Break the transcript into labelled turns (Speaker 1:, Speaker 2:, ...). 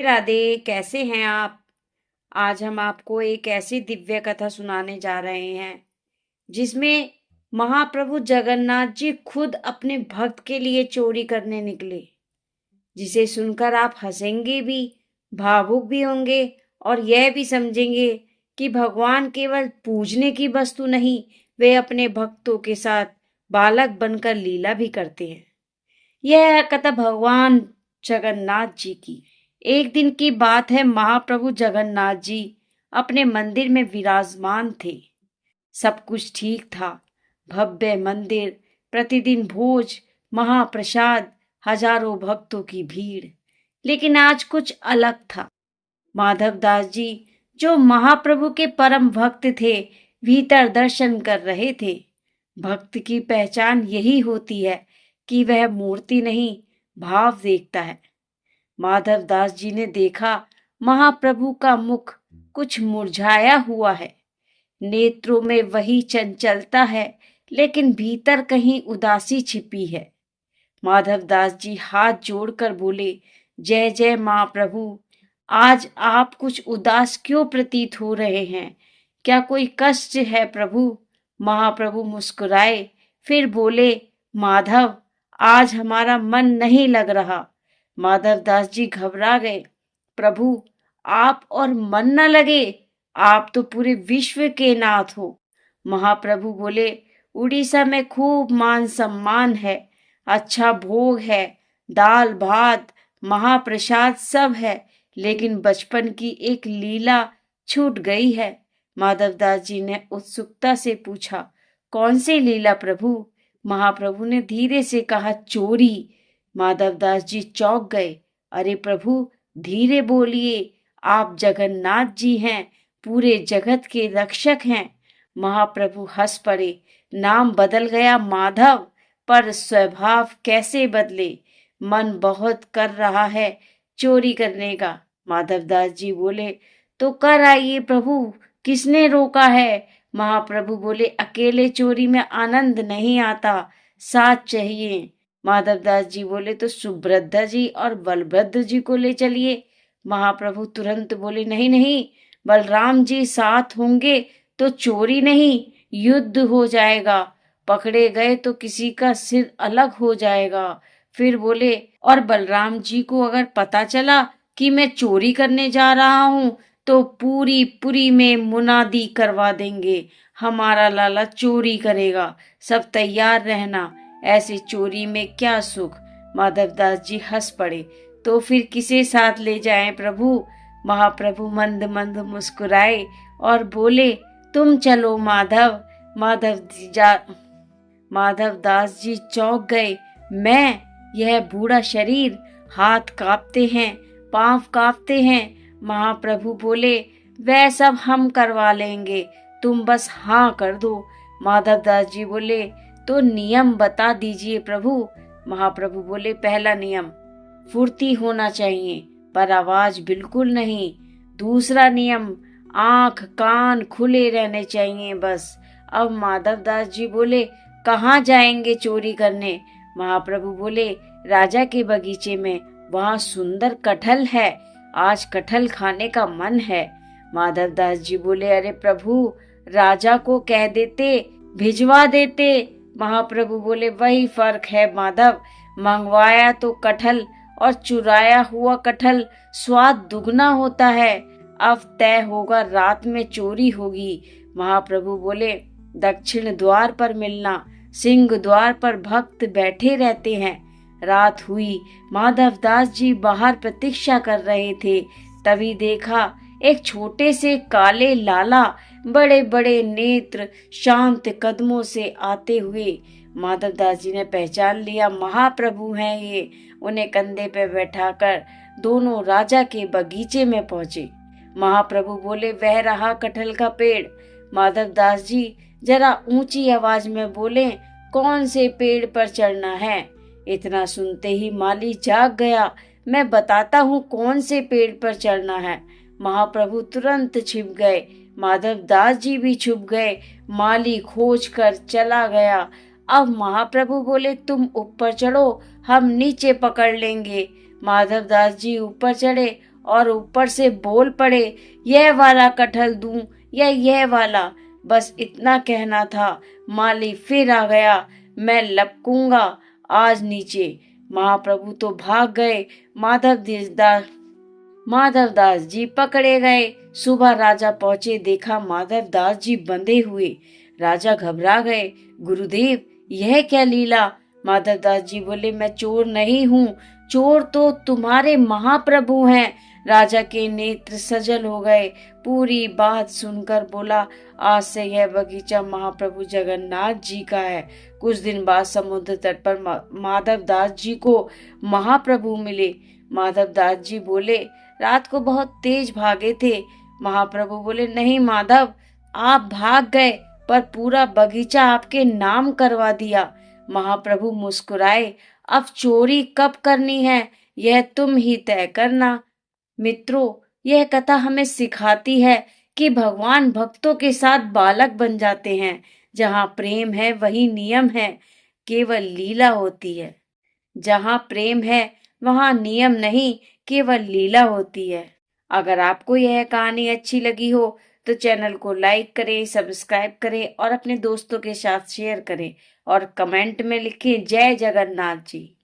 Speaker 1: राधे, कैसे हैं आप? आज हम आपको एक ऐसी दिव्य कथा सुनाने जा रहे हैं जिसमें महाप्रभु जगन्नाथ जी खुद अपने भक्त के लिए चोरी करने निकले, जिसे सुनकर आप हंसेंगे भी, भावुक भी होंगे और यह भी समझेंगे कि भगवान केवल पूजने की वस्तु नहीं, वे अपने भक्तों के साथ बालक बनकर लीला भी करते हैं। यह है कथा भगवान जगन्नाथ जी की। एक दिन की बात है, महाप्रभु जगन्नाथ जी अपने मंदिर में विराजमान थे। सब कुछ ठीक था। भव्य मंदिर, प्रतिदिन भोज, महाप्रसाद, हजारों भक्तों की भीड़। लेकिन आज कुछ अलग था। माधव दास जी, जो महाप्रभु के परम भक्त थे, भीतर दर्शन कर रहे थे। भक्त की पहचान यही होती है कि वह मूर्ति नहीं, भाव देखता है। माधव दास जी ने देखा, महाप्रभु का मुख कुछ मुरझाया हुआ है। नेत्रों में वही चंचलता है, लेकिन भीतर कहीं उदासी छिपी है। माधव दास जी हाथ जोड़कर बोले, जय जय महाप्रभु, आज आप कुछ उदास क्यों प्रतीत हो रहे हैं? क्या कोई कष्ट है प्रभु? महाप्रभु मुस्कुराए, फिर बोले, माधव, आज हमारा मन नहीं लग रहा। माधव दास जी घबरा गए। प्रभु, आप और मन न लगे? आप तो पूरे विश्व के नाथ हो। महाप्रभु बोले, उड़ीसा में खूब मान सम्मान है, अच्छा भोग है, दाल भात, महाप्रसाद सब है, लेकिन बचपन की एक लीला छूट गई है। माधव दास जी ने उत्सुकता से पूछा, कौन सी लीला प्रभु? महाप्रभु ने धीरे से कहा, चोरी। माधव दास जी चौंक गए। अरे प्रभु, धीरे बोलिए, आप जगन्नाथ जी हैं, पूरे जगत के रक्षक हैं। महाप्रभु हंस पड़े। नाम बदल गया माधव, पर स्वभाव कैसे बदले? मन बहुत कर रहा है चोरी करने का। माधव दास जी बोले, तो कर आइए प्रभु, किसने रोका है? महाप्रभु बोले, अकेले चोरी में आनंद नहीं आता, साथ चाहिए। माधव दास जी बोले, तो सुभद्रा जी और बलभद्र जी को ले चलिए। महाप्रभु तुरंत बोले, नहीं नहीं, बलराम जी साथ होंगे तो चोरी नहीं, युद्ध हो जाएगा। पकड़े गए तो किसी का सिर अलग हो जाएगा। फिर बोले, और बलराम जी को अगर पता चला कि मैं चोरी करने जा रहा हूँ तो पूरी पुरी में मुनादी करवा देंगे, हमारा लाला चोरी करेगा, सब तैयार रहना, ऐसी चोरी में क्या सुख। माधव दास जी हंस पड़े। तो फिर किसे साथ ले जाएं प्रभु? महाप्रभु मंद मंद मुस्कुराए और बोले, तुम चलो माधव। माधव दास जी चौंक गए। मैं? यह बूढ़ा शरीर, हाथ कांपते हैं, पांव कांपते हैं। महाप्रभु बोले, वह सब हम करवा लेंगे, तुम बस हाँ कर दो। माधव दास जी बोले, तो नियम बता दीजिए प्रभु। महाप्रभु बोले, पहला नियम, फुर्ती होना चाहिए पर आवाज बिल्कुल नहीं। दूसरा नियम, आंख कान खुले रहने चाहिए बस। अब माधव दास जी बोले, कहाँ जाएंगे चोरी करने? महाप्रभु बोले, राजा के बगीचे में, वहाँ सुंदर कटहल है, आज कटहल खाने का मन है। माधव दास जी बोले, अरे प्रभु, राजा को कह देते, भिजवा देते। महाप्रभु बोले, वही फर्क है माधव, मंगवाया तो कटहल और चुराया हुआ कटहल स्वाद दुगना होता है। अब तय होगा, रात में चोरी होगी। महाप्रभु बोले, दक्षिण द्वार पर मिलना, सिंह द्वार पर भक्त बैठे रहते हैं। रात हुई, माधव दास जी बाहर प्रतीक्षा कर रहे थे। तभी देखा, एक छोटे से काले लाला, बड़े बड़े नेत्र, शांत कदमों से आते हुए। माधव दास जी ने पहचान लिया, महाप्रभु हैं ये। उन्हें कंधे पे बैठाकर दोनों राजा के बगीचे में पहुंचे। महाप्रभु बोले, वह रहा कटहल का पेड़। माधव दास जी जरा ऊंची आवाज में बोले, कौन से पेड़ पर चढ़ना है? इतना सुनते ही माली जाग गया। मैं बताता हूँ कौन से पेड़ पर चढ़ना है। महाप्रभु तुरंत छिप गए। माधव दास जी भी छुप गए। माली खोज कर चला गया। अब महाप्रभु बोले, तुम ऊपर चढ़ो, हम नीचे पकड़ लेंगे। माधव दास जी ऊपर चढ़े और ऊपर से बोल पड़े, यह वाला कटहल दूं या यह वाला। बस इतना कहना था, माली फिर आ गया, मैं लपकूंगा आज नीचे। महाप्रभु तो भाग गए, माधव दास जी पकड़े गए। सुबह राजा पहुंचे, देखा माधव दास जी बंधे हुए। राजा घबरा गए, गुरुदेव यह क्या लीला। माधव दास जी बोले, मैं चोर नहीं हूँ, चोर तो तुम्हारे महाप्रभु हैं। राजा के नेत्र सजल हो गए। पूरी बात सुनकर बोला, आज से यह बगीचा महाप्रभु जगन्नाथ जी का है। कुछ दिन बाद समुद्र तट पर माधव दास जी को महाप्रभु मिले। माधव दास जी बोले, रात को बहुत तेज भागे थे। महाप्रभु बोले, नहीं माधव, आप भाग गए पर पूरा बगीचा आपके नाम करवा दिया। महाप्रभु मुस्कुराए, अब चोरी कब करनी है यह तुम ही तय करना। मित्रों, यह कथा हमें सिखाती है कि भगवान भक्तों के साथ बालक बन जाते हैं। जहाँ प्रेम है वही नियम है, केवल लीला होती है। जहाँ प्रेम है वहाँ नियम नहीं, केवल लीला होती है। अगर आपको यह कहानी अच्छी लगी हो तो चैनल को लाइक करें, सब्सक्राइब करें और अपने दोस्तों के साथ शेयर करें और कमेंट में लिखें, जय जगन्नाथ जी।